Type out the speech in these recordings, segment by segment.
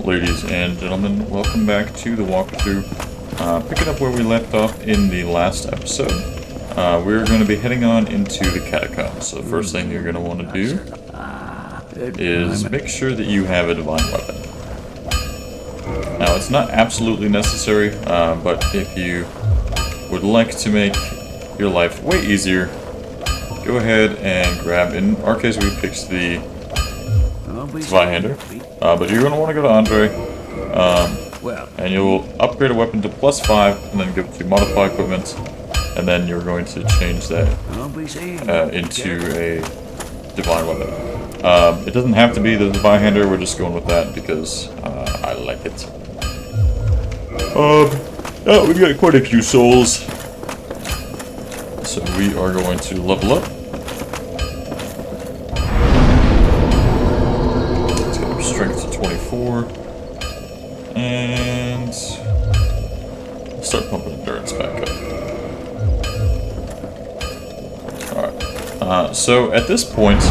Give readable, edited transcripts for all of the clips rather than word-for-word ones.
ladies and gentlemen, welcome back to the walkthrough. Picking up where we left off in the last episode, we're going to be heading on into the Catacombs. So the first thing you're going to want to do is make sure that you have a divine weapon. Now, it's not absolutely necessary, but if you would like to make your life way easier, go ahead and grab, in our case we picked the Zweihander, but you're going to want to go to Andre, and you'll upgrade a weapon to +5, and then go to modify equipment, and then you're going to change that into a divine weapon. It doesn't have to be the Zweihander, we're just going with that because I like it. Oh, we've got quite a few souls, so we are going to level up. Strength to 24, and start pumping endurance back up. Alright, so at this point,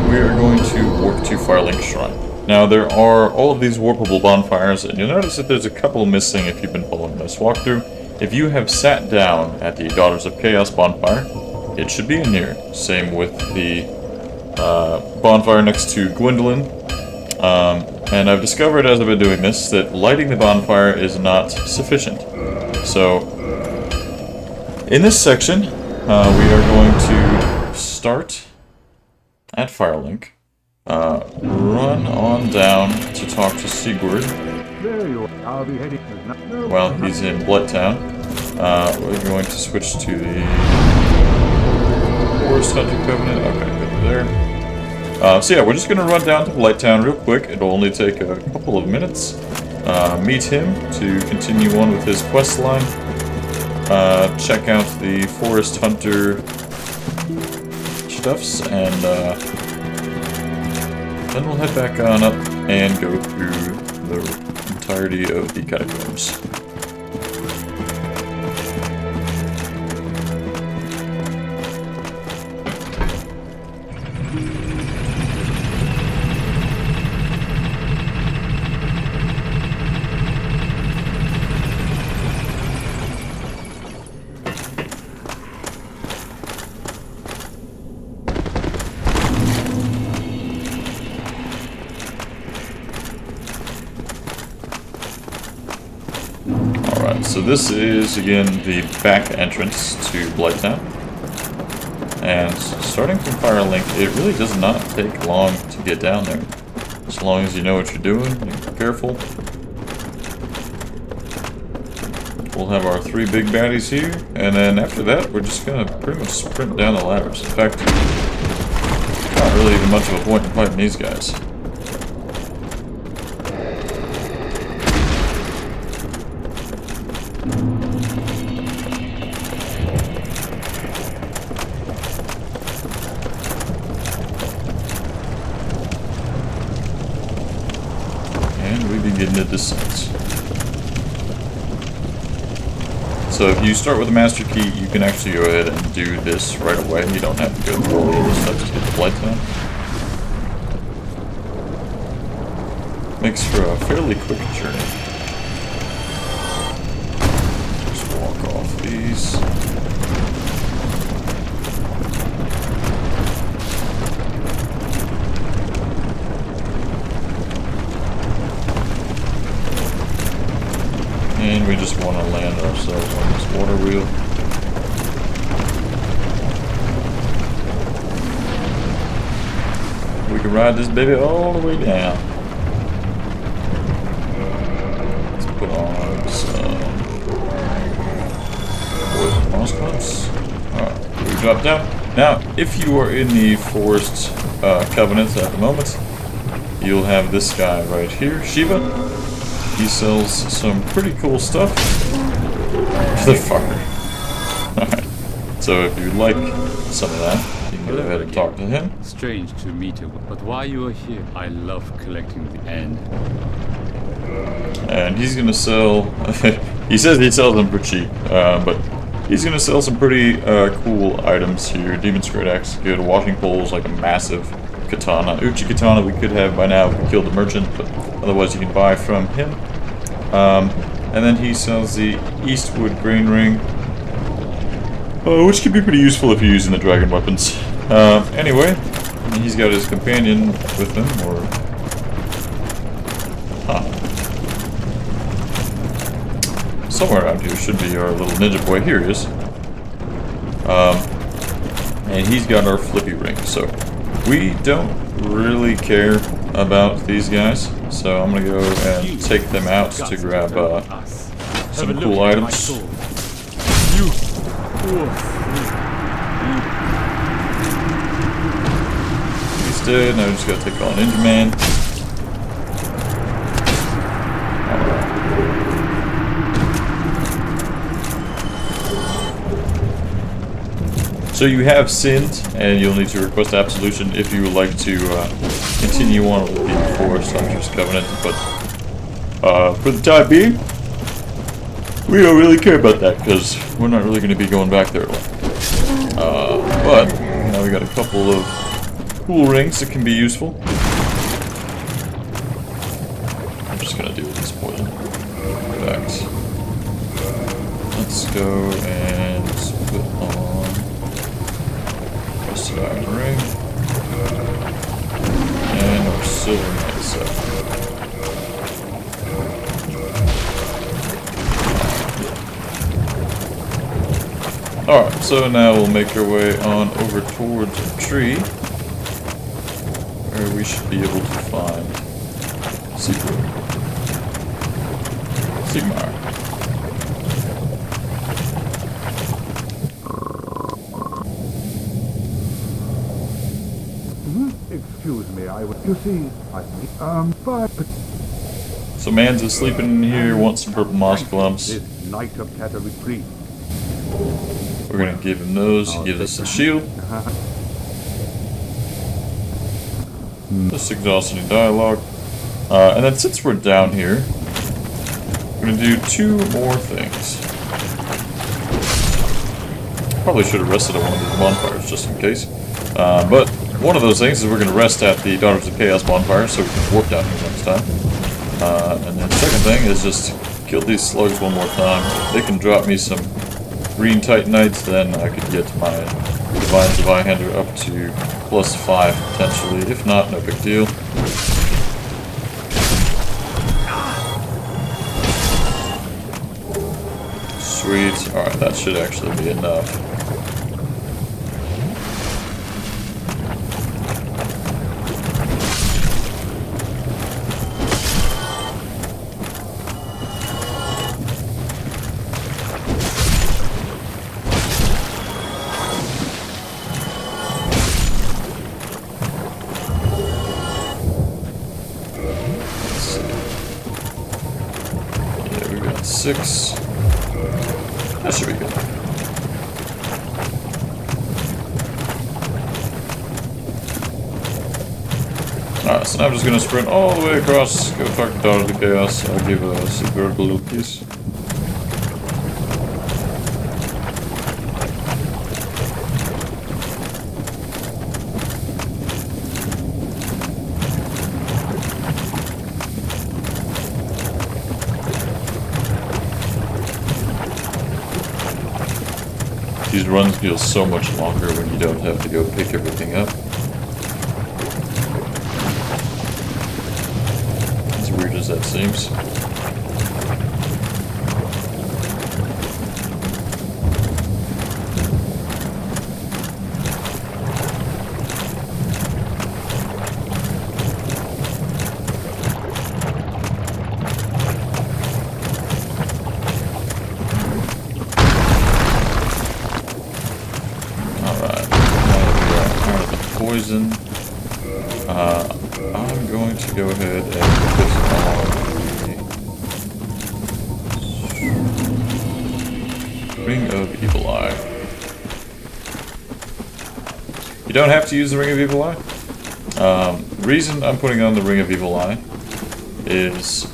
we are going to warp to Firelink Shrine. Now, there are all of these warpable bonfires, and you'll notice that there's a couple missing if you've been following this walkthrough. If you have sat down at the Daughters of Chaos bonfire, it should be in here. Same with the bonfire next to Gwendolyn. And I've discovered as I've been doing this that lighting the bonfire is not sufficient. So, in this section, we are going to start at Firelink, run on down to talk to Sigurd while he's in Bloodtown. We're going to switch to the Forest Hunter Covenant. Okay, good there. So yeah, we're just going to run down to Blighttown real quick. It'll only take a couple of minutes. Meet him to continue on with his quest line. Check out the Forest Hunter stuffs, and then we'll head back on up and go through the entirety of the Catacombs. So this is, again, the back entrance to Blighttown. And starting from Firelink, it really does not take long to get down there. As long as you know what you're doing, and you're careful. We'll have our 3 big baddies here, and then after that, we're just going to pretty much sprint down the ladders. In fact, not really even much of a point in fighting these guys. Getting a descent. So if you start with a master key, you can actually go ahead and do this right away. You don't have to go through all the other steps to get the Blighttown. Makes for a fairly quick journey. Just walk off these. And we just want to land ourselves on this water wheel. We can ride this baby all the way down. Let's put on some poison consequence. Alright, we drop down. Now, if you are in the Forest Covenant at the moment, you'll have this guy right here, Shiva. He sells some pretty cool stuff. Motherfucker. Alright. So if you'd like some of that, you can go ahead and talk to him. Strange to meet you, but while you are here, I love collecting the end. And he's gonna sell... he says he sells them for cheap, but he's gonna sell some pretty cool items here. Demon's Great Axe, good. Washing poles, like a massive katana. Uchi katana we could have by now if we killed the merchant, but Otherwise, you can buy from him. And then he sells the Eastwood Grain Ring, which can be pretty useful if you're using the dragon weapons. Anyway, he's got his companion with him, or... Somewhere around here should be our little ninja boy. Here he is. And he's got our flippy ring, so we don't really care about these guys. So I'm gonna go and take them out to grab some cool items. He's dead. Now we just gotta take on Ninja Man. So you have sinned, and you'll need to request absolution if you would like to continue on with the Forest Hunters Covenant, but for the time being, we don't really care about that, because we're not really going to be going back there at all. But, now we got a couple of cool rings that can be useful. I'm just going to deal with this poison. Relax. Let's go and put on... Iron ring, and our silver knight set. Alright, so now we'll make our way on over towards a tree, where we should be able to find Sigmar. Excuse me, you see, So man's is sleeping in here, wants some purple moss clumps. Knight of Cata retreat. We're gonna give him those, he gives us a shield. Just exhausting dialogue. And then since we're down here, we're gonna do two more things. Probably should have rested at one of these bonfires just in case. But one of those things is we're going to rest at the Daughters of Chaos bonfire so we can warp down here next time. And then the second thing is just kill these slugs one more time. If they can drop me some green Titanites, then I could get my Divine Zweihander up to +5 potentially. If not, no big deal. Sweet. Alright, that should actually be enough. Six. That should be good. Alright, so now I'm just gonna sprint all the way across, go talk to Daughter of the Chaos. I'll give a super a little piece. These runs feel so much longer when you don't have to go pick everything up. As weird as that seems. Poison. I'm going to go ahead and put on the Ring of Evil Eye. You don't have to use the Ring of Evil Eye. The reason I'm putting on the Ring of Evil Eye is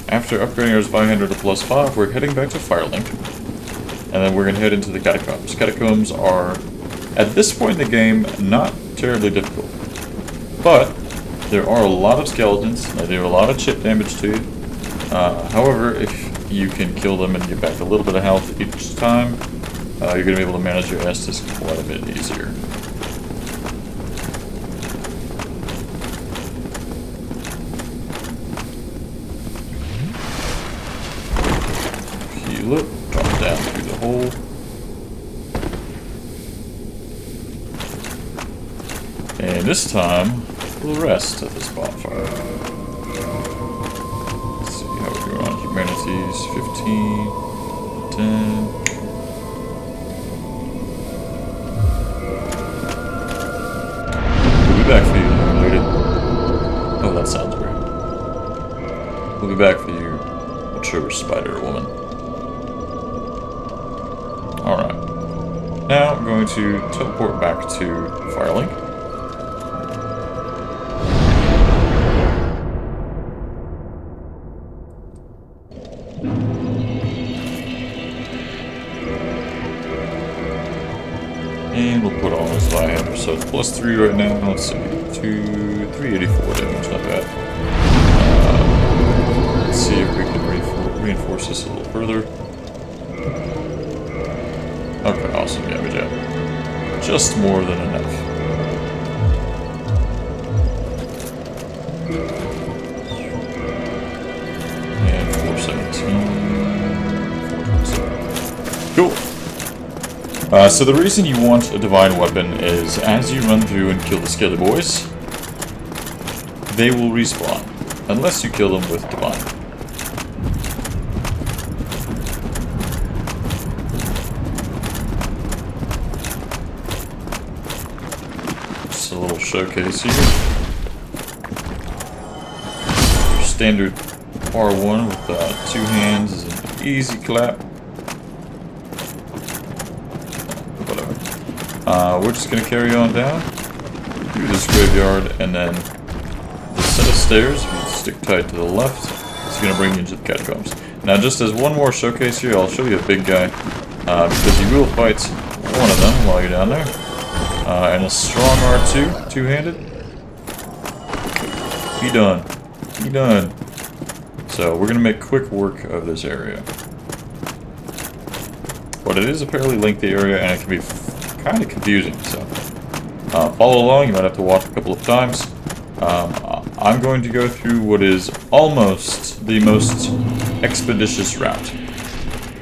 after upgrading our Zweihander to +5, we're heading back to Firelink, and then we're going to head into the Catacombs. Catacombs are, at this point in the game, not terribly difficult. But There are a lot of skeletons. They do a lot of chip damage to you. However, if you can kill them and get back a little bit of health each time, you're going to be able to manage your Estus quite a bit easier. Heal it, drop down through the hole. And this time, we'll rest at this bonfire. Let's see how we're doing on humanities. 15, 10. We'll be back for you, lady. Oh, that sounds great. We'll be back for you, mature spider woman. Alright. Now I'm going to teleport back to Firelink. And we'll put on this Vihammer, so it's +3 right now. Let's see, 384 damage, not bad. Let's see if we can reinforce this a little further. Okay, awesome, yeah, good job. Just more than enough. And 417, 427. Cool. So the reason you want a divine weapon is as you run through and kill the skelly boys, they will respawn, unless you kill them with divine. Just a little showcase here. Your standard R1 with 2 hands is an easy clap. We're just going to carry on down through this graveyard, and then the set of stairs, if you stick tight to the left, it's going to bring you into the catacombs. Now, just as one more showcase here, I'll show you a big guy, because you will fight one of them while you're down there. And a strong R2, two-handed. Be done. Be done. So, we're going to make quick work of this area. But it is a fairly lengthy area, and it can be kind of confusing, so follow along. You might have to watch a couple of times. I'm going to go through what is almost the most expeditious route.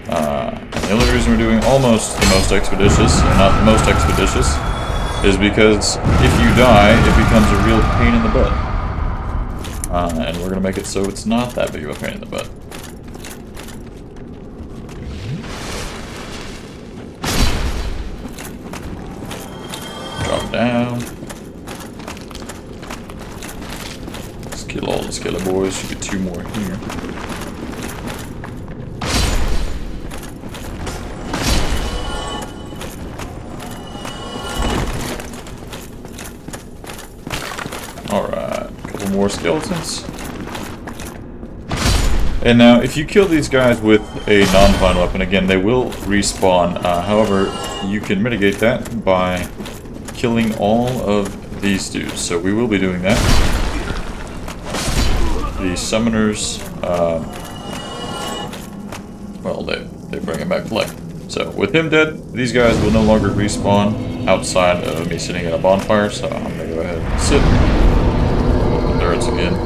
The only reason we're doing almost the most expeditious and not the most expeditious is because if you die, it becomes a real pain in the butt. And we're going to make it so it's not that big of a pain in the butt. Down. Let's kill all the skelly boys. Should be 2 more here. Alright, a couple more skeletons. And now, if you kill these guys with a non-divine weapon, again, they will respawn. However, you can mitigate that by killing all of these dudes, so we will be doing that. The summoners, well, they bring him back to life. So, with him dead, these guys will no longer respawn outside of me sitting at a bonfire, so I'm gonna go ahead and sit. There it's again.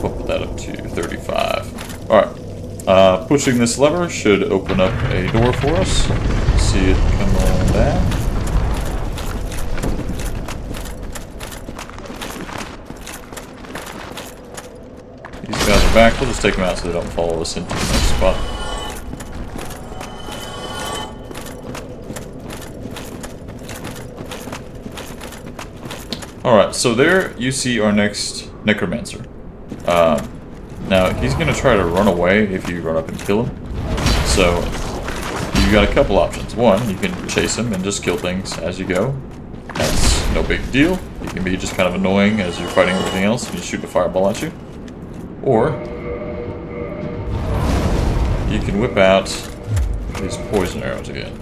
We'll put that up to 35. Alright. Pushing this lever should open up a door for us. See it come on down. These guys are back. We'll just take them out so they don't follow us into the next spot. Alright, so there you see our next necromancer. Now, he's going to try to run away if you run up and kill him. So, you've got a couple options. One, you can chase him and just kill things as you go. That's no big deal. You can be just kind of annoying as you're fighting everything else and you shoot a fireball at you. Or, you can whip out these poison arrows again.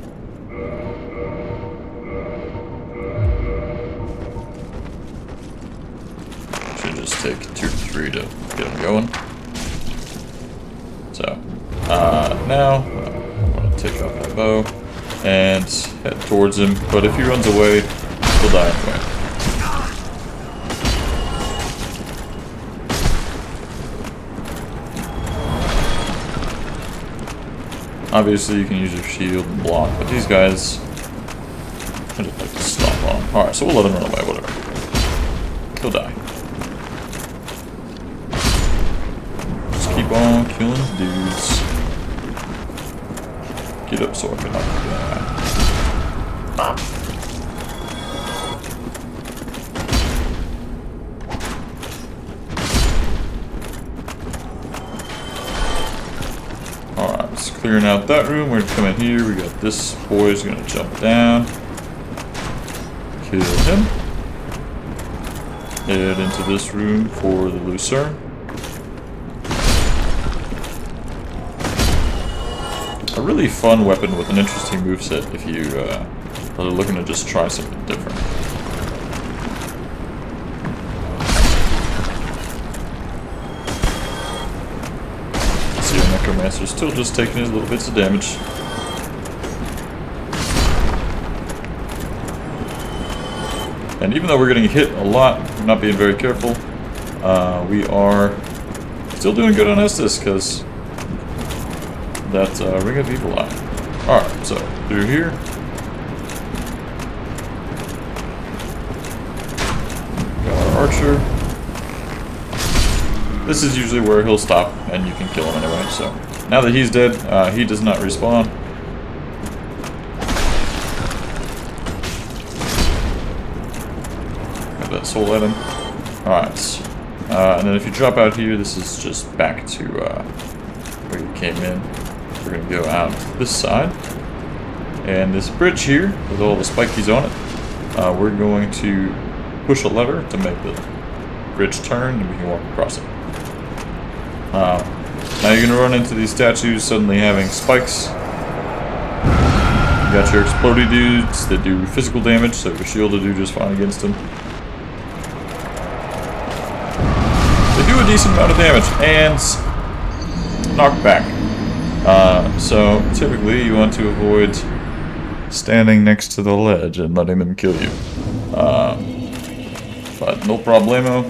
take 2 to 3 to get him going. So, now I'm going to take out my bow and head towards him, but if he runs away, he'll die anyway. Obviously, you can use your shield and block, but these guys, I just like to stomp on them. Alright, so we'll let him run away, whatever. He'll die. Just keep on killing dudes. Get up so I can knock you down. Alright, just clearing out that room. We're gonna come in here. We got this boy's gonna jump down. Kill him. Head into this room for the Lucerne. A really fun weapon with an interesting moveset if you are looking to just try something different. See our Necromancer still just taking his little bits of damage. And even though we're getting hit a lot, we're not being very careful, we are still doing good on Estus, because that Ring of Evil Eye. Alright, so through here. Got our archer. This is usually where he'll stop, and you can kill him anyway, so. Now that he's dead, he does not respawn. Got that soul at him. Alright. And then if you drop out here, this is just back to where you came in. We're going to go out this side. And this bridge here, with all the spikies on it, we're going to push a lever to make the bridge turn, and we can walk across it. Now you're going to run into these statues suddenly having spikes. You got your explodey dudes that do physical damage, so your shield will do just fine against them. They do a decent amount of damage, and knock back. So typically you want to avoid standing next to the ledge and letting them kill you. But no problemo.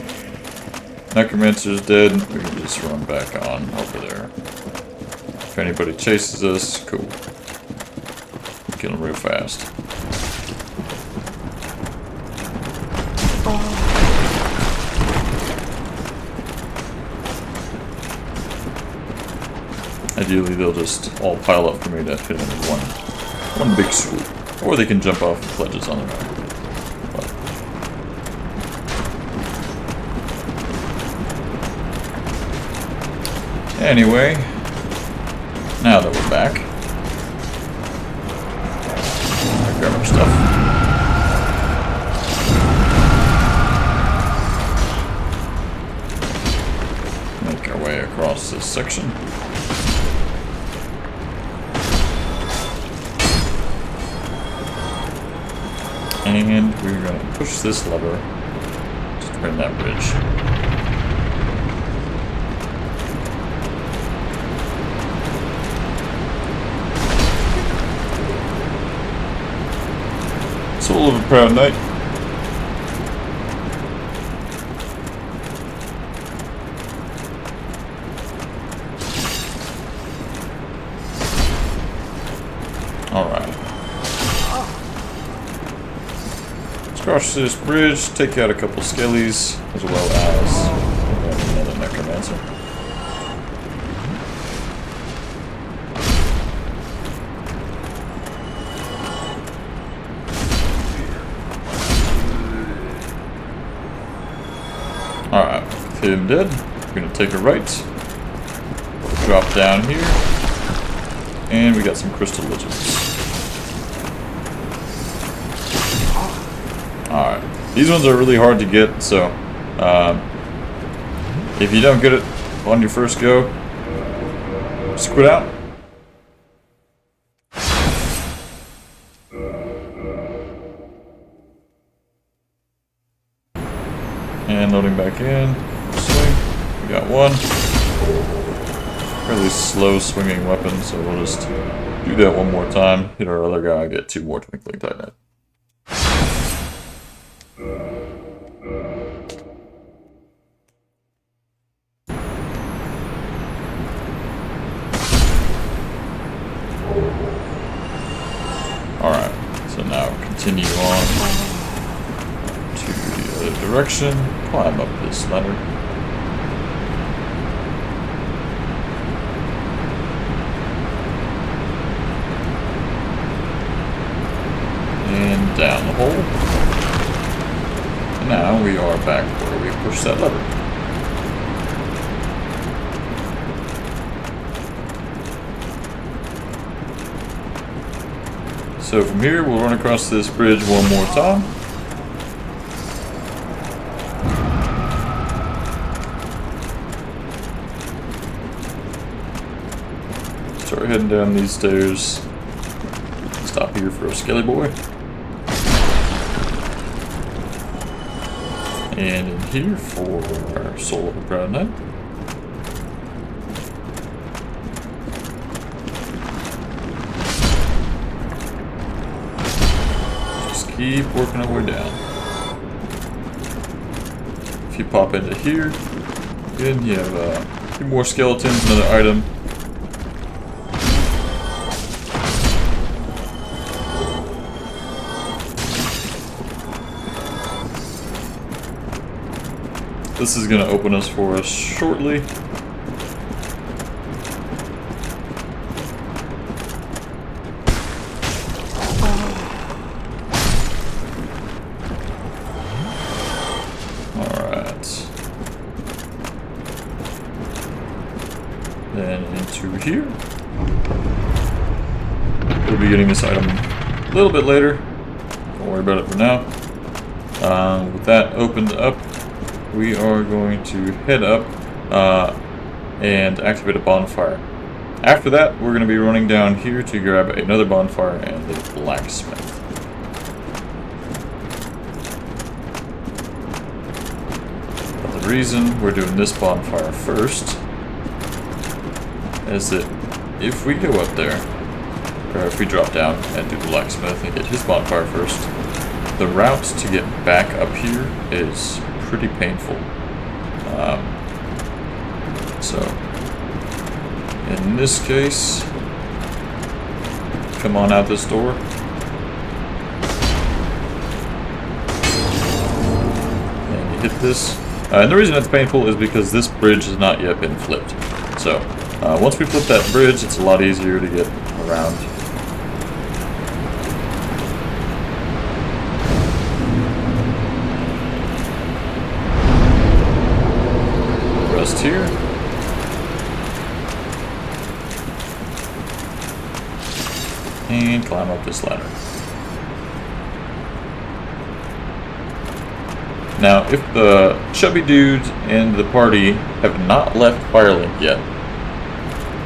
Necromancer's dead. We can just run back on over there. If anybody chases us, cool. Kill them real fast. Ideally, they'll just all pile up for me to hit them in one big swoop. Or they can jump off the ledges on their own. But anyway, now that we're back, I grab our stuff. Make our way across this section. And we're going to push this lever to turn that bridge. Soul of a Proud Knight. Alright. Cross this bridge, take out a couple skellies, as well as another necromancer. Alright, with him dead, we're going to take a right, drop down here, and we got some crystal lizards. Alright, these ones are really hard to get, so if you don't get it on your first go, just quit out. And loading back in. got one. Fairly slow swinging weapon, so we'll just do that one more time. Hit our other guy, get 2 more twinkling titanite. Alright, so now continue on to the other direction. Climb up this ladder. And down the hole. And now we are back where we push that lever. So from here, we'll run across this bridge one more time. Start heading down these stairs. Stop here for a skelly boy. And in here for our Soul of a Proud Knight. Keep working our way down. If you pop into here, again, you have a few more skeletons, another item. This is going to open us for us shortly. Then into here. We'll be getting this item a little bit later. Don't worry about it for now. With that opened up, we are going to head up and activate a bonfire. After that, we're going to be running down here to grab another bonfire and the blacksmith. But the reason we're doing this bonfire first is that if we go up there, or if we drop down and do the blacksmith and get his bonfire first, the route to get back up here is pretty painful. So, in this case, come on out this door. And you hit this. And the reason it's painful is because this bridge has not yet been flipped. So, once we flip that bridge, it's a lot easier to get around. Rest here. And climb up this ladder. Now, if the chubby dudes and the party have not left Firelink yet,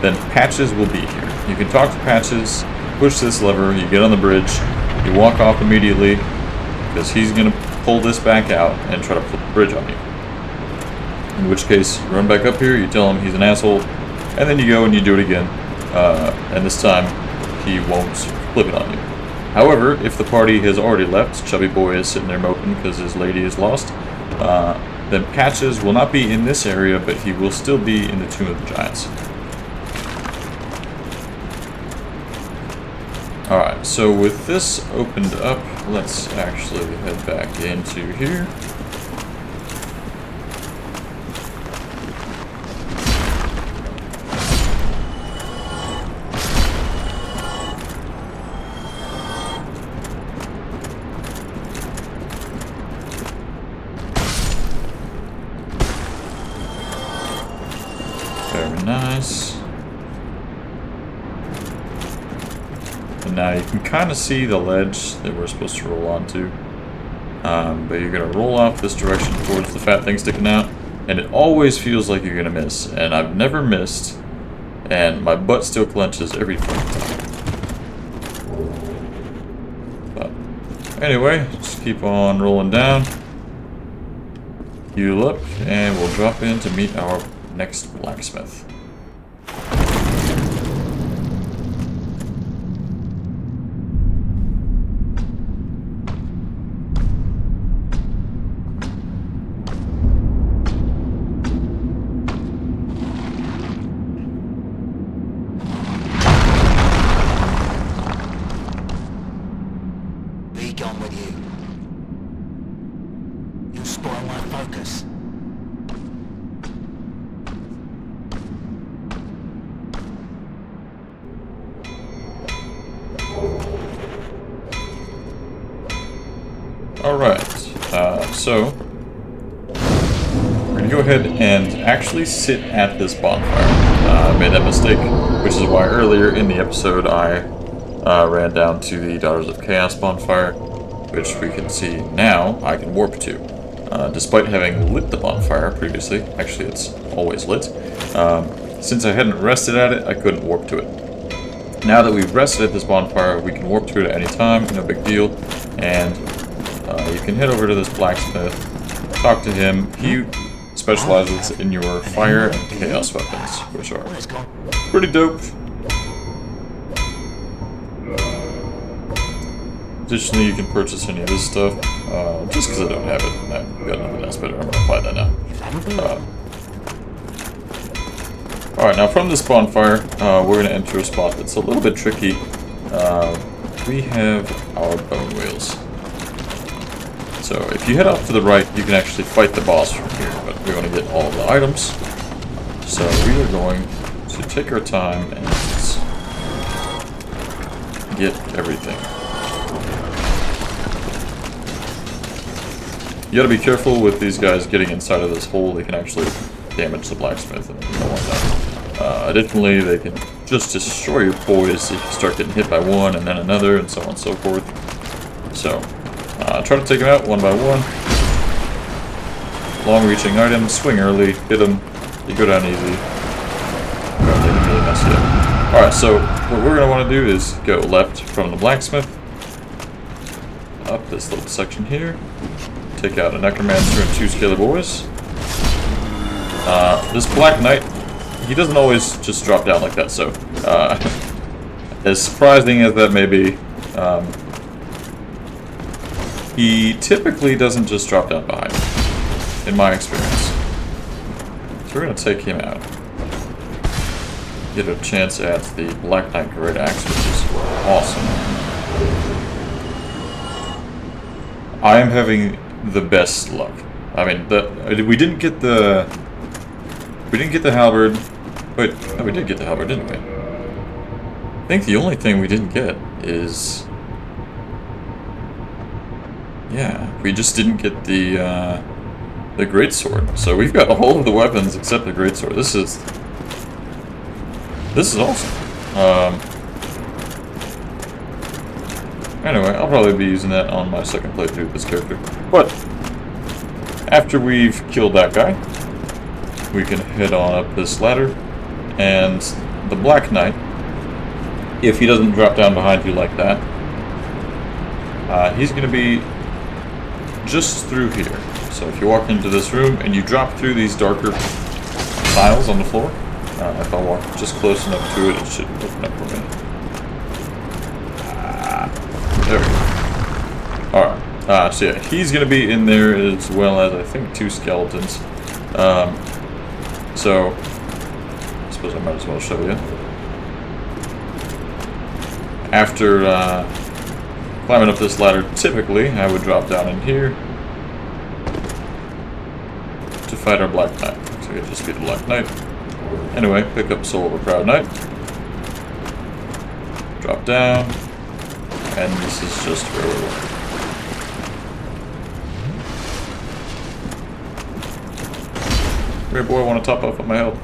then Patches will be here. You can talk to Patches, push this lever, you get on the bridge, you walk off immediately, because he's going to pull this back out and try to flip the bridge on you. In which case, you run back up here, you tell him he's an asshole, and then you go and you do it again. And this time, he won't flip it on you. However, if the party has already left, Chubby Boy is sitting there moping because his lady is lost, then Patches will not be in this area, but he will still be in the Tomb of the Giants. Alright, so with this opened up, let's actually head back into here. Very nice. And now you can kind of see the ledge that we're supposed to roll onto. But you're going to roll off this direction towards the fat thing sticking out. And it always feels like you're going to miss. And I've never missed. And my butt still clenches every time. But anyway, just keep on rolling down. Heal up, and we'll drop in to meet our next blacksmith. Be gone with you. You spoil my focus. Alright, so we're gonna go ahead and actually sit at this bonfire. I made that mistake, which is why earlier in the episode I ran down to the Daughters of Chaos bonfire, which we can see now I can warp to. Despite having lit the bonfire previously, actually it's always lit, since I hadn't rested at it, I couldn't warp to it. Now that we've rested at this bonfire, we can warp to it at any time, no big deal, and you can head over to this blacksmith, talk to him. He specializes in your fire and chaos weapons, which are pretty dope. Additionally, you can purchase any of this stuff, just because I don't have it. I've got nothing else better. I'm going to buy that now. Alright, now from this bonfire, we're going to enter a spot that's a little bit tricky. We have our bone wheels. So if you head off to the right, you can actually fight the boss from here, but we want to get all of the items. So we are going to take our time and get everything. You gotta be careful with these guys getting inside of this hole. They can actually damage the blacksmith, and you don't want that. Additionally, they can just destroy your poise if you start getting hit by one and then another, and so on and so forth. So, try to take them out one by one. Long-reaching items, swing early, hit them, you go down easy. They can really mess you up. Alright, so what we're going to want to do is go left from the blacksmith, up this little section here, take out a necromancer and 2 scaly boys. This Black Knight, he doesn't always just drop down like that, so as surprising as that may be, he typically doesn't just drop down behind me, in my experience. So we're going to take him out. Get a chance at the Black Knight Great Axe, which is awesome. I am having the best luck. I mean, we didn't get the halberd. Wait, no, we did get the halberd, didn't we? I think the only thing we didn't get is... yeah, we just didn't get the greatsword. So we've got all of the weapons except the greatsword. This is awesome. Anyway, I'll probably be using that on my second playthrough of this character. But after we've killed that guy, we can head on up this ladder, and the Black Knight, if he doesn't drop down behind you like that, he's going to be just through here. So if you walk into this room and you drop through these darker tiles on the floor, if I walk just close enough to it, it should open up for me. There we go. Alright, so yeah, he's going to be in there as well as, I think, 2 skeletons. So, I suppose I might as well show you. After climbing up this ladder, typically, I would drop down in here to fight our Black Knight. So we just beat the Black Knight. Anyway, pick up Soul of a Proud Knight. Drop down. And this is just where we were. Great boy, I want to top off on my health.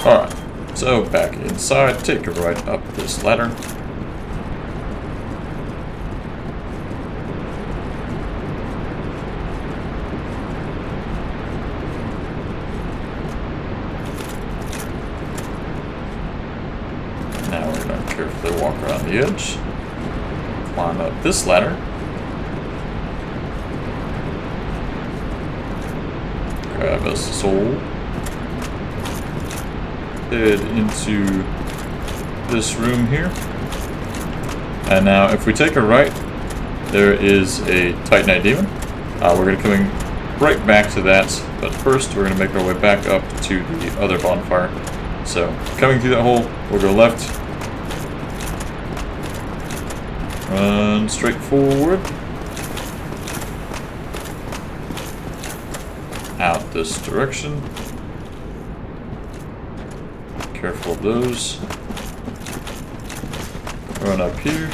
Alright, so back inside, take a right up this ladder. Now we're going to carefully walk around the edge, climb up this ladder. grab a soul. Head into this room here. And now if we take a right, there is a Titanite demon. We're going to come right back to that, but first we're going to make our way back up to the other bonfire. So, coming through that hole, we'll go left. Run straight forward. Out this direction. Careful of those. Run up here.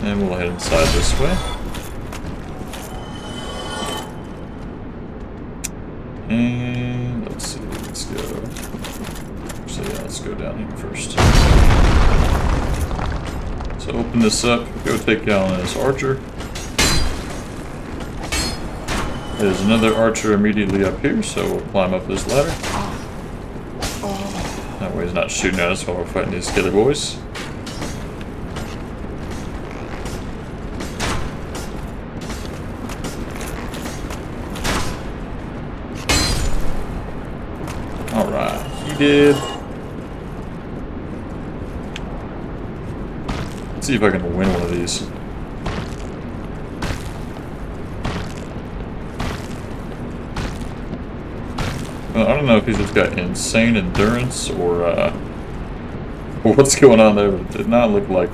And we'll head inside this way. And let's see, let's go. Actually, yeah, let's go down here first. So open this up, go take down this archer. There's another archer immediately up here, so we'll climb up this ladder. That way he's not shooting at us while we're fighting these killer boys. Alright, he did. Let's see if I can win one of these. Well, I don't know if he's just got insane endurance or what's going on there, but it did not look like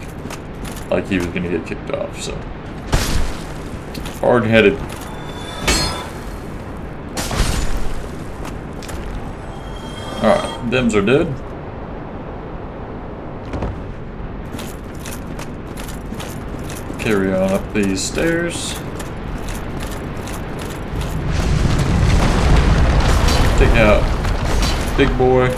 he was going to get kicked off, so. Hard-headed. Alright, Dems are dead. Carry on up these stairs. Take out Big Boy.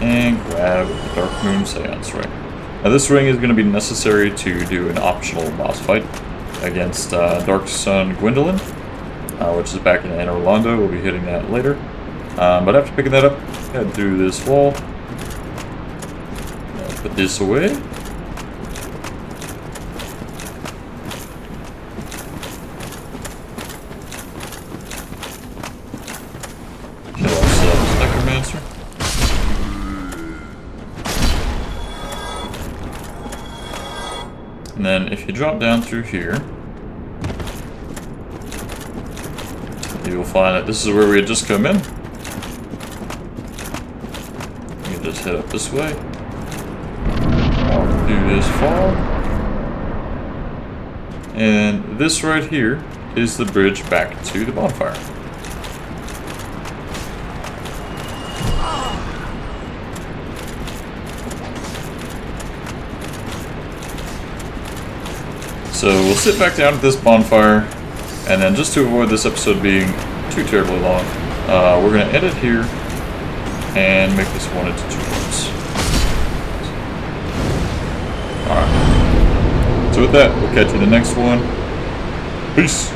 And grab the Dark Moon Seance Ring. Now this ring is going to be necessary to do an optional boss fight against Dark Sun Gwendolyn. Which is back in Anne Orlando. We'll be hitting that later. But after picking that up, head through this wall. Put this away. Kill ourselves, Necromancer. And then if you drop down through here, you will find that this is where we had just come in. You can just head up this way. Walk through this fog. And this right here is the bridge back to the bonfire. So we'll sit back down at this bonfire. And then just to avoid this episode being too terribly long, we're going to end it here and make this one into 2 parts. Alright. So with that, we'll catch you in the next one. Peace!